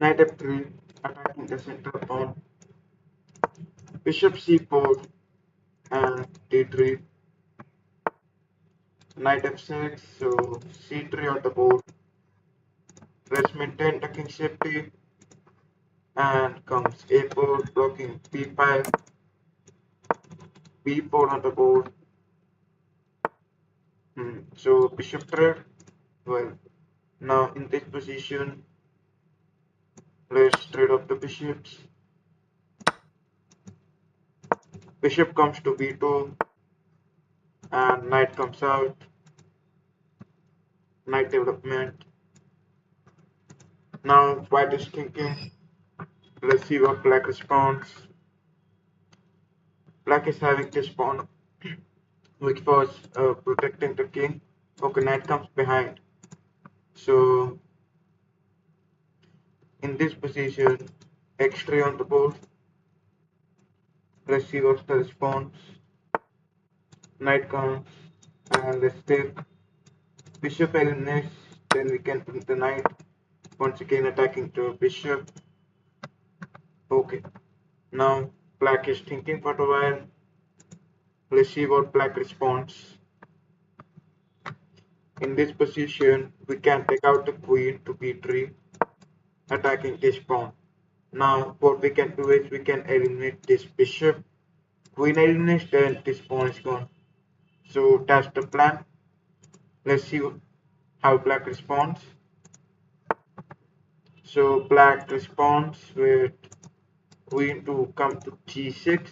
Knight f3, attacking the center pawn. Bishop c4 and d3. Knight f6, so c3 on the board. Let's maintain the king safety. And comes a4 blocking b5, b4 on the board. So bishop trade. Well, now in this position, let's trade off the bishops. Bishop comes to b2 and knight comes out. Knight development. Now white is thinking. Let's see what black responds. Black is having this pawn which was protecting the king. Okay, knight comes behind. So in this position, x3 on the board. Let's see what's the response. Knight comes and let's take bishop eliminates. Then we can bring the knight. Once again attacking to bishop. Okay. Now black is thinking for a while. Let's see what black responds. In this position, we can take out the queen to b3, attacking this pawn. Now what we can do is we can eliminate this bishop. Queen eliminates, then this pawn is gone. So that's the plan. Let's see how black responds. So black responds with queen to come to g6.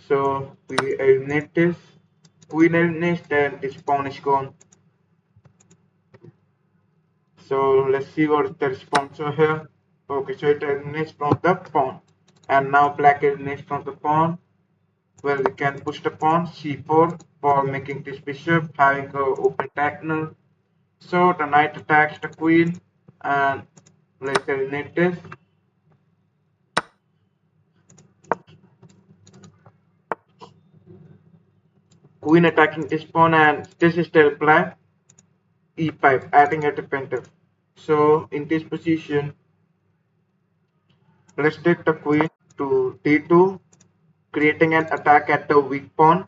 So we eliminate this. Queen eliminates, then this pawn is gone. So let's see what is the response over here. Okay, so it eliminates from the pawn. And now black eliminates from the pawn. Well, we can push the pawn c4 for making this bishop having an open diagonal. So the knight attacks the queen and let's eliminate this. Queen attacking this pawn and this is the reply. e5 adding a defender. So in this position, let's take the queen to d2, creating an attack at the weak pawn.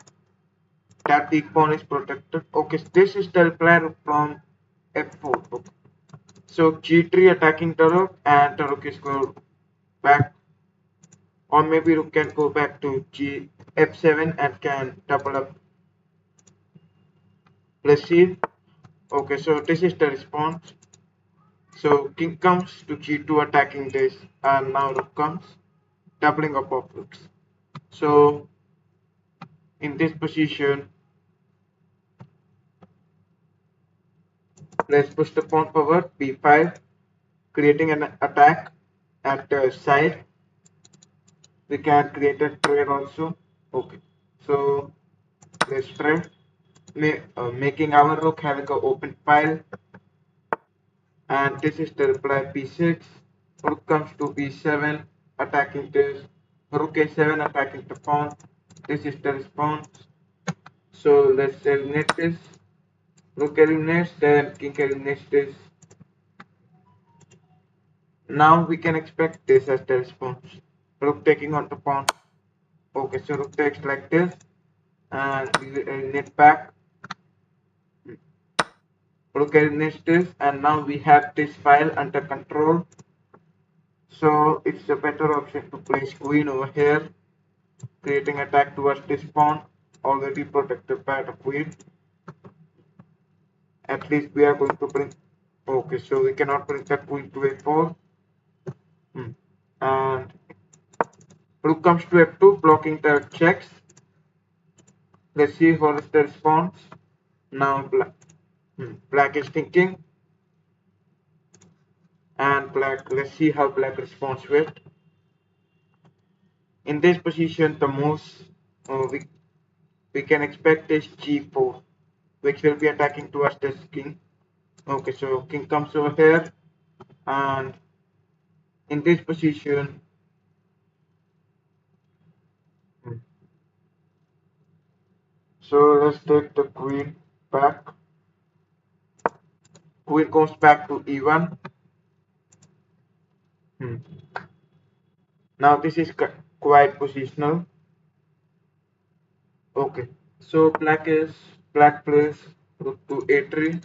That weak pawn is protected. Okay, this is the reply from f4. Okay. So g3 attacking the rook and the rook is going back, or maybe rook can go back to f7 and can double up. Let's see. Okay, so this is the response. So king comes to g2 attacking this and now rook comes, doubling up of rooks. So in this position, let's push the pawn forward, b5, creating an attack at the side. We can create a trade also. Okay, so let's trade, making our rook having an open file. And this is the reply b6. Rook comes to b7, attacking this. Rook a7, attacking the pawn. This is the response. So let's eliminate this. Rook eliminates, then king eliminates this. Now we can expect this as the response. Rook taking on the pawn. Okay, so rook takes like this, and we will eliminate back. Rook eliminates this, and now we have this file under control. So it's a better option to place queen over here, creating attack towards this pawn, already protected by the queen. At least we are going to bring. Okay, so we cannot bring the queen to a4. And rook comes to f2, blocking the checks. Let's see what is the response. Now black is thinking, and black. Let's see how black responds with. In this position, the most we can expect is g4, which will be attacking towards this king. Okay, so king comes over here, and in this position, so let's take the queen back. queen goes back to e1. Now this is quite positional. Okay, so black plays rook to a3,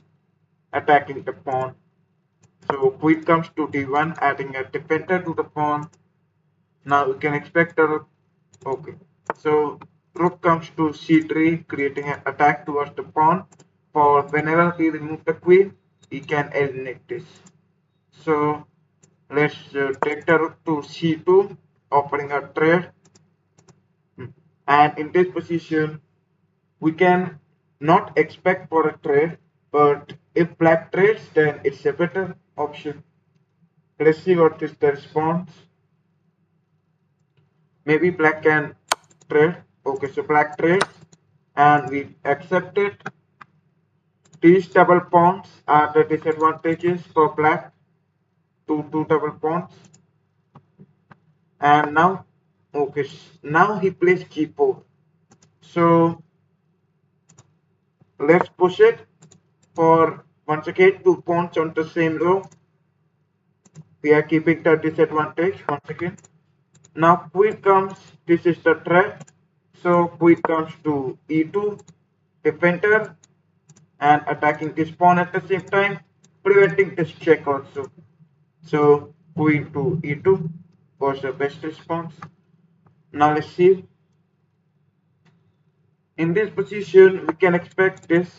attacking the pawn. So queen comes to d1, adding a defender to the pawn. Now we can expect a rook. Okay, so rook comes to c3, creating an attack towards the pawn. For whenever we remove the queen, we can eliminate this. So let's take the rook to c2, offering a trade. And in this position, we can not expect for a trade, but if black trades, then it's a better option. Let's see what is the response. Maybe black can trade. Okay, so black trades and we accept it. These double pawns are the disadvantages for black. Two double pawns. And now, okay, now he plays g4. So let's push it for once again 2 pawns on the same row. We are keeping the disadvantage once again. Now queen comes, this is the threat. So queen comes to e2, defender, and attacking this pawn at the same time, preventing this check also. So queen to e2 was the best response. Now let's see. In this position, we can expect this.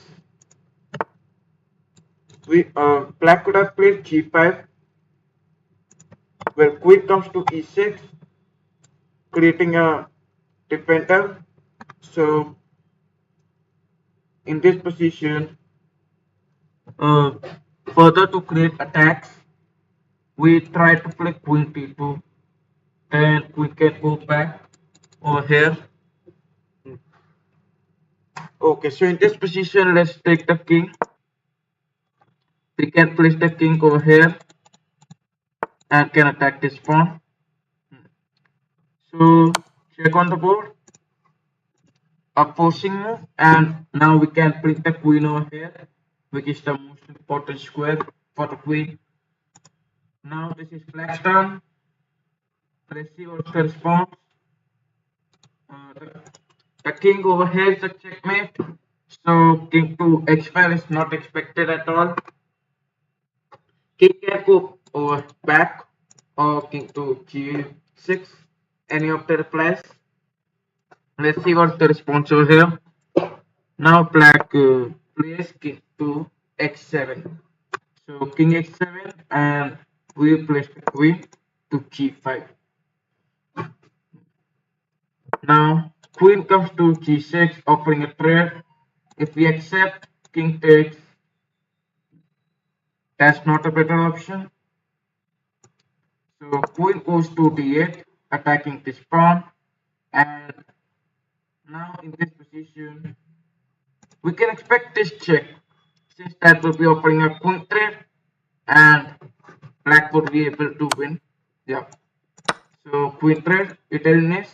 Black could have played g5, where queen comes to e6, creating a defender. So in this position, uh, further to create attacks, we try to play queen t2. Then we can go back over here. Okay, so in this position, let's take the king. We can place the king over here and can attack this pawn. So check on the board, a forcing move, and now we can place the queen over here, which is the most important square for the queen. Now this is black's turn. Let's see what's the response. The king over here is a checkmate. So king to h5 is not expected at all. King can go over back or king to g6. Any of the replies. Let's see what's the response over here. Now black plays king to x7. So king x7 and we place the queen to g5. Now queen comes to g6, offering a trade. If we accept, king takes. That's not a better option. So queen goes to d8, attacking this pawn. And now in this position, we can expect this check, since that will be offering a queen trade, and black would be able to win. Yeah. So queen trade, it eliminates.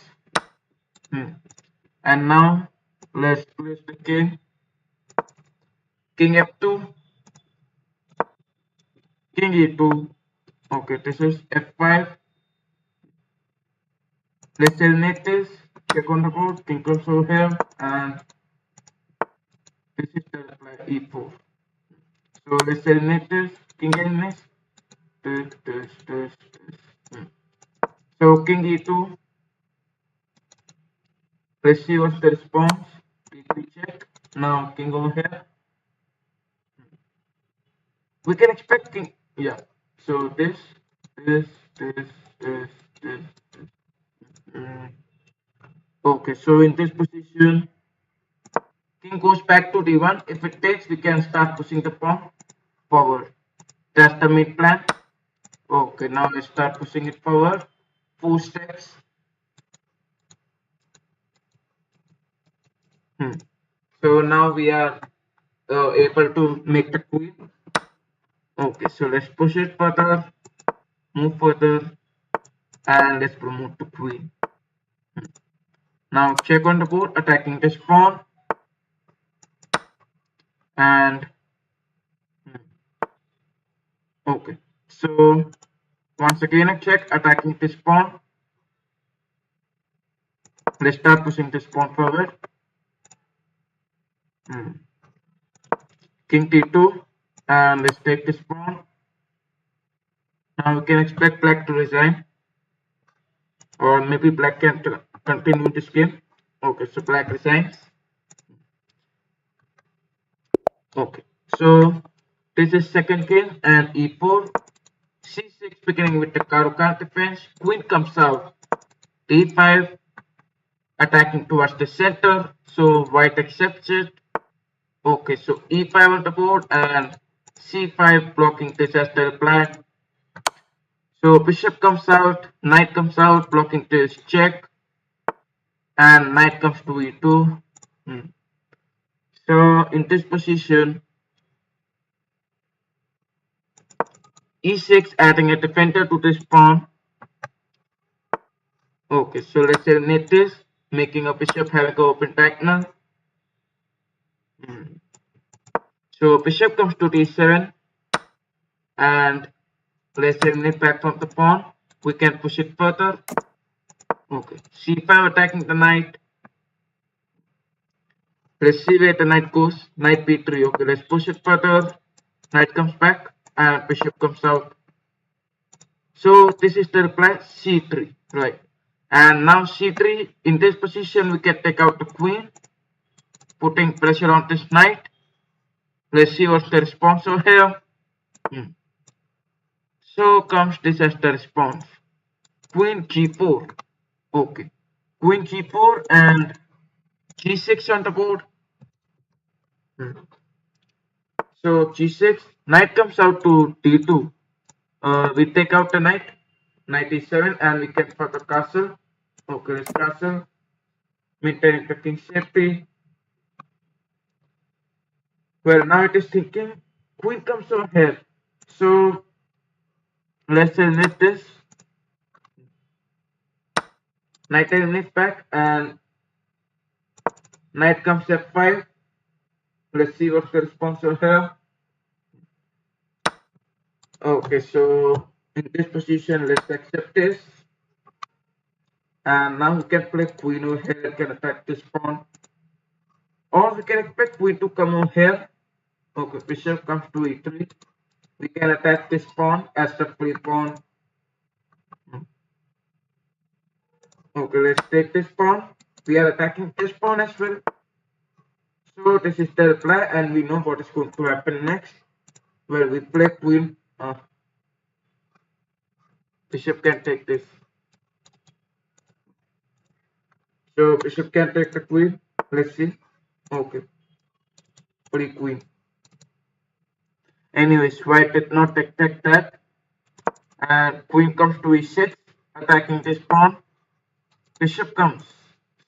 And now let's place the king. King f2, king e2. Okay, this is f5. Let's eliminate this. Check on the board. King comes over here, and this is the reply e4. So let's eliminate this. King eliminates. This. So king e2. Let's see what's the response. E3 check. Now king over here. We can expect king. Yeah. So this. Okay. So in this position, king goes back to d1. If it takes, we can start pushing the pawn forward. That's the mid plan. Okay. Now let's start pushing it forward. 4 steps. So now we are able to make the queen. Okay, so let's push it further, move further, and let's promote the queen. Now check on the board, attacking this pawn, and So once again a check, attacking this pawn. Let's start pushing this pawn forward. King t2, and let's take this pawn. Now we can expect black to resign, or maybe black can continue this game. Okay, so black resigns. Okay, so this is second game, and e4, c6, beginning with the Caro-Kann defense. Queen comes out, d5, attacking towards the center, so white accepts it. Okay, so e5 on the board and c5 blocking this as the plan. So bishop comes out, knight comes out, blocking this check, and knight comes to e2. So in this position, e6 adding a defender to this pawn. Okay, so let's eliminate this, making a bishop having an open diagonal. So bishop comes to d7, and let's eliminate back from the pawn. We can push it further. Okay, c5 attacking the knight. Let's see where the knight goes. Knight b3. Okay, let's push it further. Knight comes back and bishop comes out. So this is the reply, c3, right? And now c3, in this position we can take out the queen, putting pressure on this knight. Let's see what's the response over here. So comes this as the response. Queen g4. Okay. Queen g4 and g6 on the board. So g6, knight comes out to d2. We take out the knight, knight e7, and we can further castle. Okay, let's castle, maintaining the king safety. Well, now it is thinking, queen comes over here. So let's eliminate this. Knight eliminates back, and knight comes f5. Let's see what's the response over here. Okay, so in this position, let's accept this. And now we can play queen over here, can attack this pawn. Or we can expect queen to come over here. Okay, bishop comes to e3. We can attack this pawn as the free pawn. Okay, let's take this pawn. We are attacking this pawn as well. So this is the reply, and we know what is going to happen next. Well, we play queen. Bishop can take this. So bishop can take the queen. Let's see. Okay. Free queen. Anyways, white did not take that. And queen comes to e6, attacking this pawn. Bishop comes.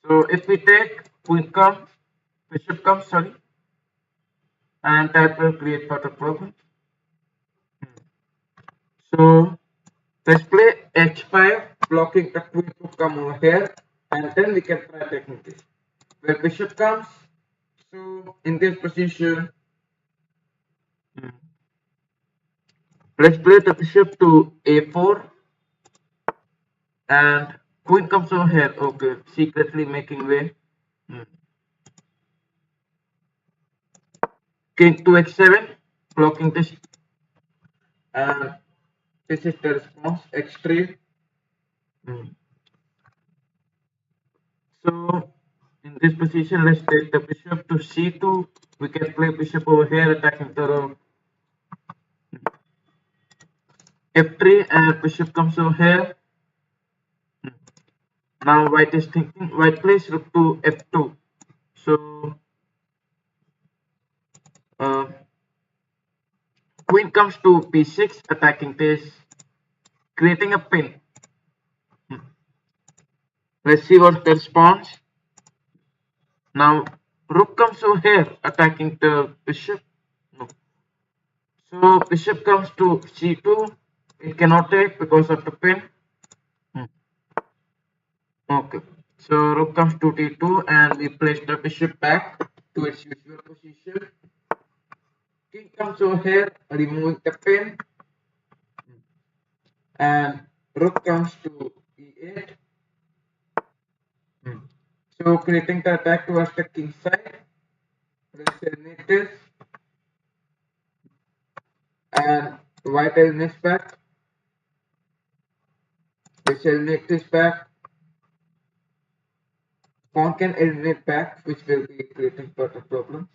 So if we take, queen comes, bishop comes, sorry. And that will create further problem. So let's play h5, blocking the queen to come over here, and then we can try taking this. Where bishop comes, so in this position, let's play the bishop to a4, and queen comes over here. Okay, secretly making way. King to h7, blocking this, and this is the response, x3. So in this position, let's take the bishop to c2. We can play bishop over here, attacking the rook. f3, and bishop comes over here. Now white is thinking, white plays rook to f2. So queen comes to b6, attacking this, creating a pin. Let's see what's the response. Now rook comes over here, attacking the bishop. No. So bishop comes to c2. It cannot take because of the pin. Okay. So rook comes to d2, and we place the bishop back to its usual position. King comes over here, removing the pin. and rook comes to e8. So creating the attack towards the king side. Let's eliminate this and white eliminates back. Let's eliminate this back. Pawn can eliminate back, which will be creating further problems.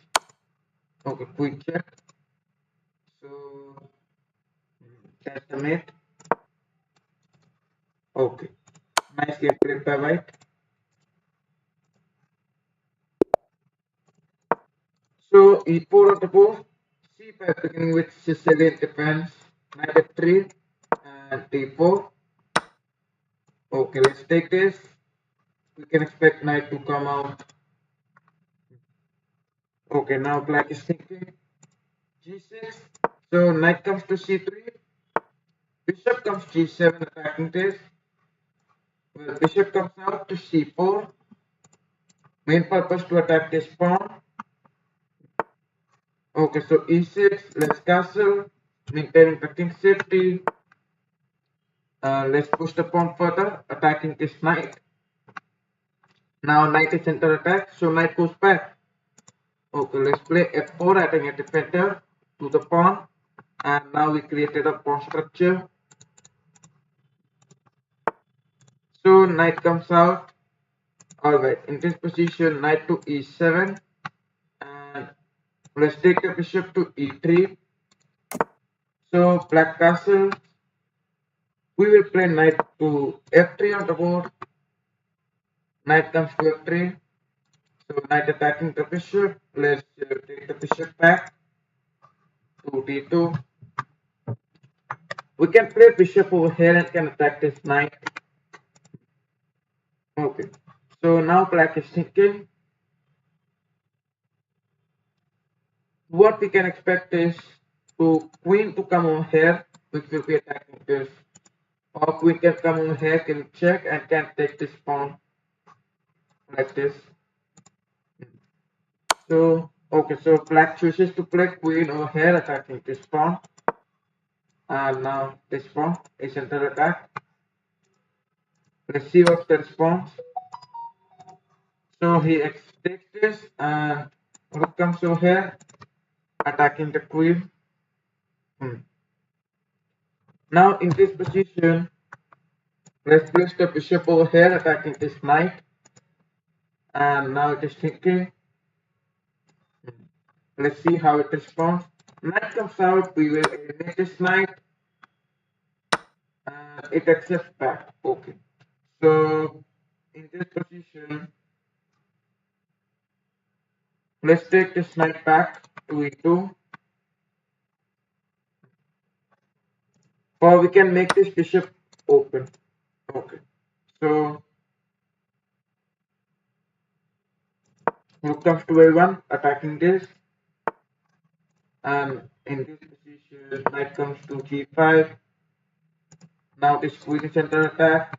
Okay, quick check. So that's the mate. Okay, nice game played by white. So e4 on the board. c5 beginning with Sicilian defense. Knight f3 and d4. Okay, let's take this. We can expect knight to come out. Okay, now black is thinking g6. So knight comes to c3. Bishop comes g7 attacking this. Well, bishop comes out to c4. Main purpose to attack this pawn. Okay, so e6. Let's castle. Maintaining the king safety. Let's push the pawn further, attacking this knight. Now knight is under attack, so knight goes back. Okay, let's play f4, adding a defender to the pawn. And now we created a pawn structure. So knight comes out. Alright, in this position, knight to e7. And let's take the bishop to e3. So black castle. We will play knight to f3 on the board. Knight comes to f3. So knight attacking the bishop. Let's take the bishop back to d2. We can play bishop over here and can attack this knight. Okay. So now black is thinking. What we can expect is to queen to come over here, which will be attacking this. Or queen can come over here, can check and can take this pawn like this. So okay, so black chooses to play queen over here, attacking this pawn. And now this pawn is under attack. Let's see what's the response. So he takes this and rook comes over here, attacking the queen. Now in this position, let's place the bishop over here, attacking this knight. And now it is thinking. Let's see how it responds. Knight comes out, we will eliminate this knight. And it accepts back. Okay. So in this position, let's take this knight back to e2. Or we can make this bishop open. Okay. So rook comes to a1, attacking this. And in this position, knight comes to g5. Now this queen is under attack.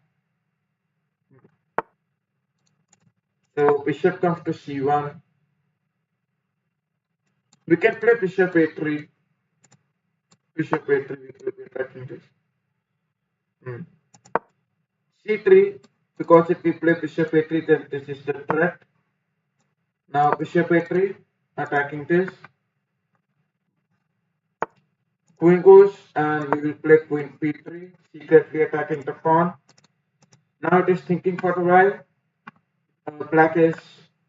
So bishop comes to c1. We can play bishop a3. Bishop a3, we will be attacking this. c3, because if we play bishop a3, then this is the threat. Now bishop a3, attacking this. Queen goes, and we will play queen p3, secretly attacking the pawn. Now it is thinking for a while. Black is,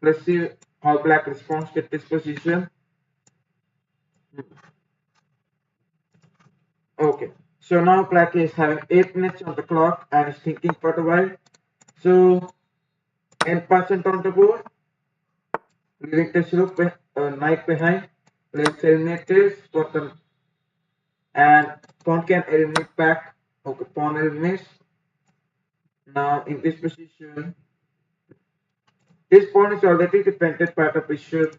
let's see how black responds to this position. Okay, so now black is having 8 minutes on the clock and is thinking for a while. So n% on the board, leaving this rook knight behind. Let's eliminate this bottom, and pawn can eliminate back. Okay, pawn eliminates. Now in this position, this pawn is already defended by the bishop.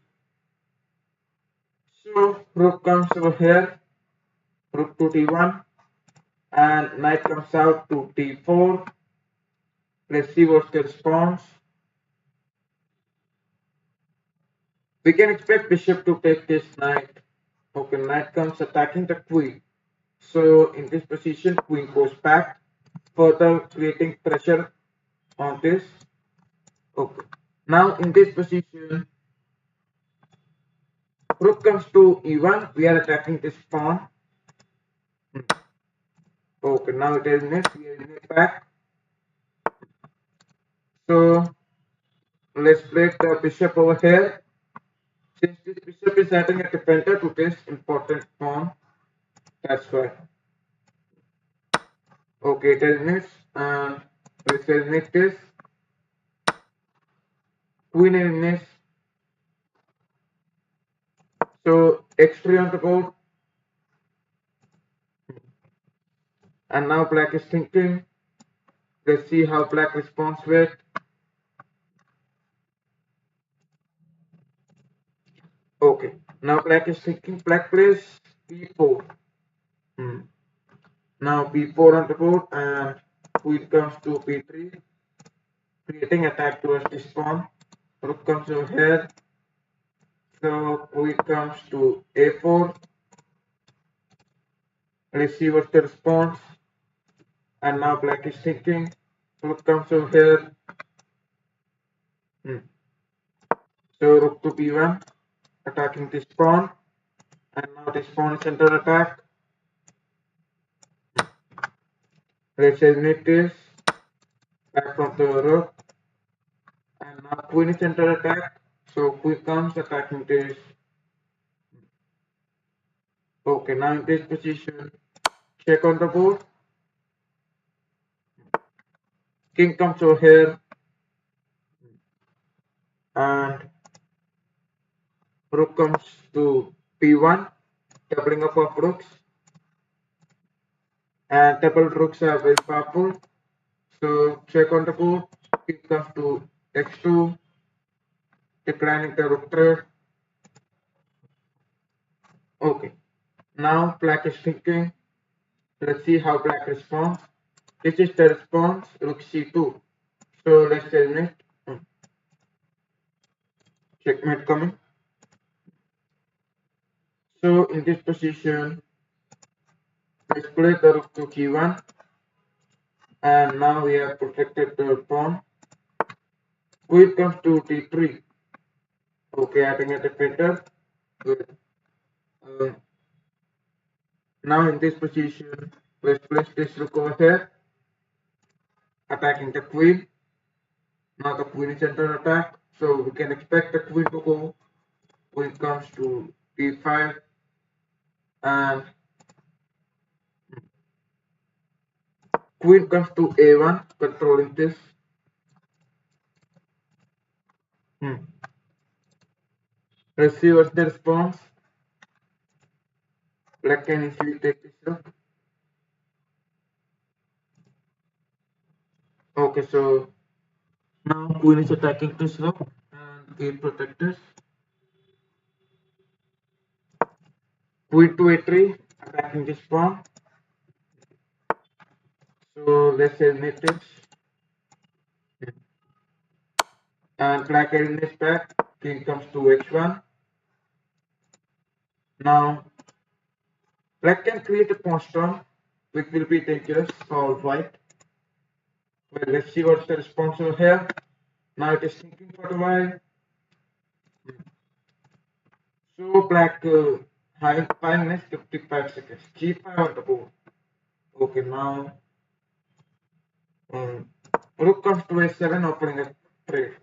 So rook comes over here, rook to d1, and knight comes out to d4. Let's see what's the response. We can expect bishop to take this knight. Okay, knight comes attacking the queen. So in this position, queen goes back, further creating pressure on this. Okay. Now in this position, rook comes to e1. We are attacking this pawn. Okay. Now it is next. We are back. So let's place the bishop over here. Since this bishop is acting at defender to this important pawn, that's why. Okay, it is next. And let's eliminate this. Queen eliminates. So x3 on the board. And now black is thinking. Let's see how black responds with. Okay, now black is thinking. Black plays b4. Now b4 on the board and queen comes to b3, creating attack towards this pawn. Rook comes over here. So queen comes to a4. Let's see what's the response. And now black is thinking. Rook comes over here. So rook to b1, attacking this pawn. And now this pawn is under attack. Let's eliminate this. Back from the rook. And now queen is under attack. So queen comes attacking this. Okay, now in this position, check on the board. King comes over here. And rook comes to b1, doubling up of rooks. And double rooks are very powerful. So check on the board. King comes to x2, declining the rook trade. Okay. Now black is thinking. Let's see how black responds. This is the response, rook c2. So let's eliminate. Checkmate coming. So in this position, let's play the rook to g1. And now we have protected the pawn. Queen comes to d3. Okay, adding a defender. Good. Now in this position, let's place this rook over here, attacking the queen. Now the queen is under attack, so we can expect the queen to go. Queen comes to d5, and queen comes to a1, controlling this. Let's see what's the response. Black can easily take this rook. Okay, so now queen is attacking this rook and gain protectors. Queen to a3, attacking this pawn. So let's eliminate this. And black eliminates back. King comes to h1. Now black can create a pawn storm, which will be dangerous for white. Well, let's see what's the response over here. Now it is thinking for a while. So black having time next 55 seconds. G5 on the board. Okay, now rook comes to a7, opening a trade.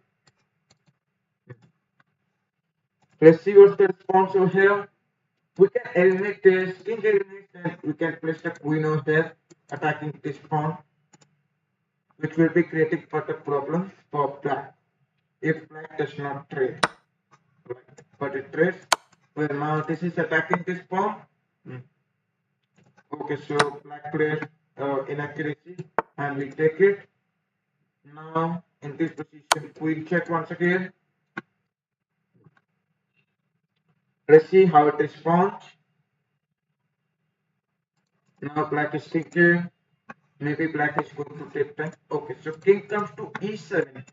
Let's see what's the response over here. We can eliminate this, king eliminates, and we can place the queen over here, attacking this pawn, which will be creating further problems for black if black does not trade. But it trades. Well, now this is attacking this pawn. Okay, so black plays inaccuracy and we take it. Now in this position, queen check once again. Let's see how it responds. Now black is thinking. Maybe black is going to take time. Okay, so king comes to e7.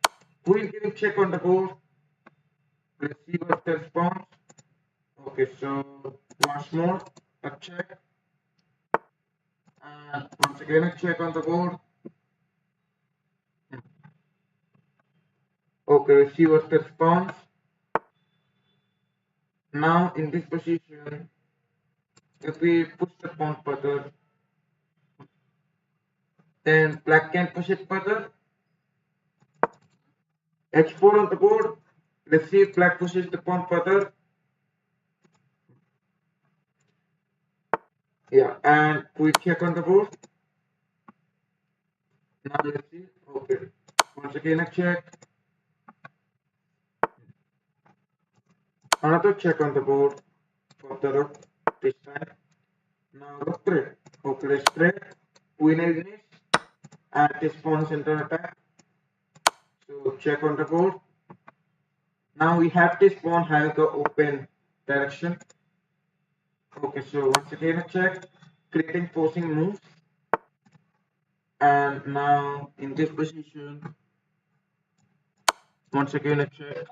Queen giving check on the board. Let's see what the response. Okay, so once more a check. And once again a check on the board. Okay, receive what's the response. Now in this position, if we push the pawn further, then black can push it further. H4 on the board. Let's see if black pushes the pawn further. Yeah, and we check on the board. Now let's see. Okay. Once again a check. Another check on the board for the rook this time. Now rook trade. Okay, let's trade. Queen is and this pawn is under attack. So check on the board. Now we have this pawn having the open direction. Okay, so once again a check, creating forcing moves. And now in this position, once again a check.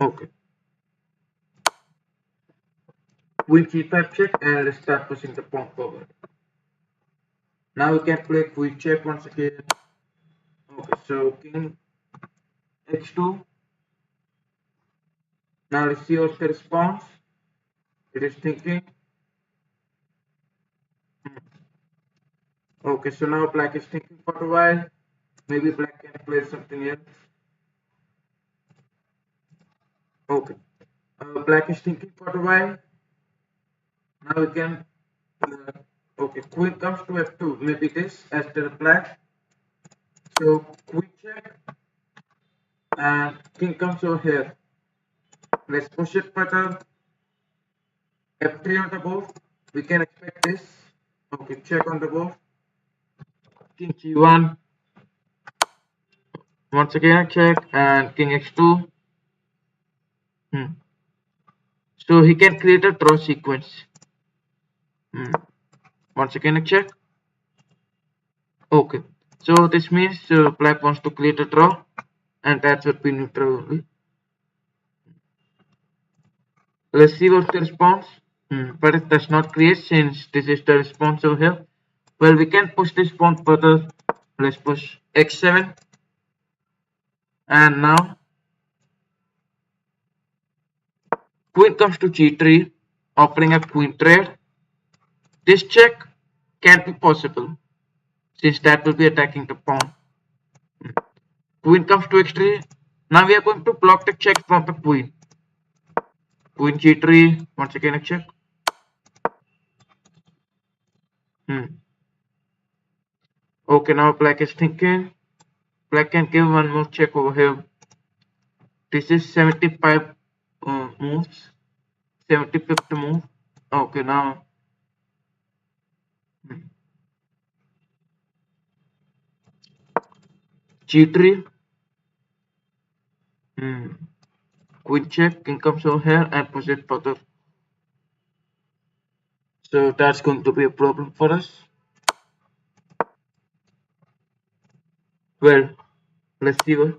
Okay. Queen c5 check and let's start pushing the pawn forward. Now we can play queen check once again. Okay, so king h2. Now let's see what's the response. It is thinking. Okay, so now black is thinking for a while. Maybe black can play something else. Okay. Black is thinking for a while. Now we can. Okay, queen comes to f2. Maybe this as the black. So queen check and king comes over here. Let's push it further. F3 on the board. We can expect this. Okay, check on the board. King g1. Once again a check and king x2. So he can create a draw sequence. Once again a check. Okay. So this means black wants to create a draw and that would be neutral only. Let's see what's the response. But it does not create since this is the response over here. Well, we can push this pawn further. Let's push x7. And now queen comes to g3, offering a queen trade. This check can't be possible since that will be attacking the pawn. Queen comes to x3. Now we are going to block the check from the queen. Queen g3. Once again a check. Okay, now black is thinking. Black can give one more check over here. This is 75 moves. 75th move. Okay, now. G3. Queen check. King comes over here and push it further. So that's going to be a problem for us. Well, let's see what.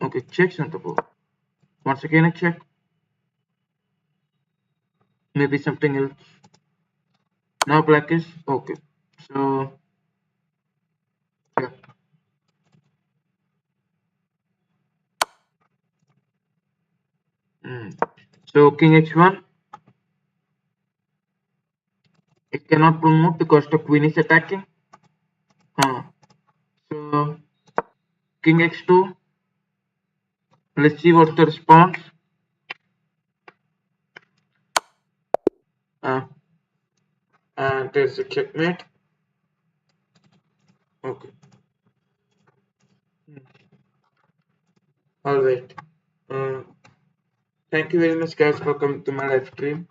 Okay, checks on the board. Once again, a check. Maybe something else. Now black is okay. So yeah. So king h1. It cannot promote because the queen is attacking. So king x2. Let's see what's the response. And there's a checkmate. Okay. All right. Thank you very much, guys, for coming to my live stream.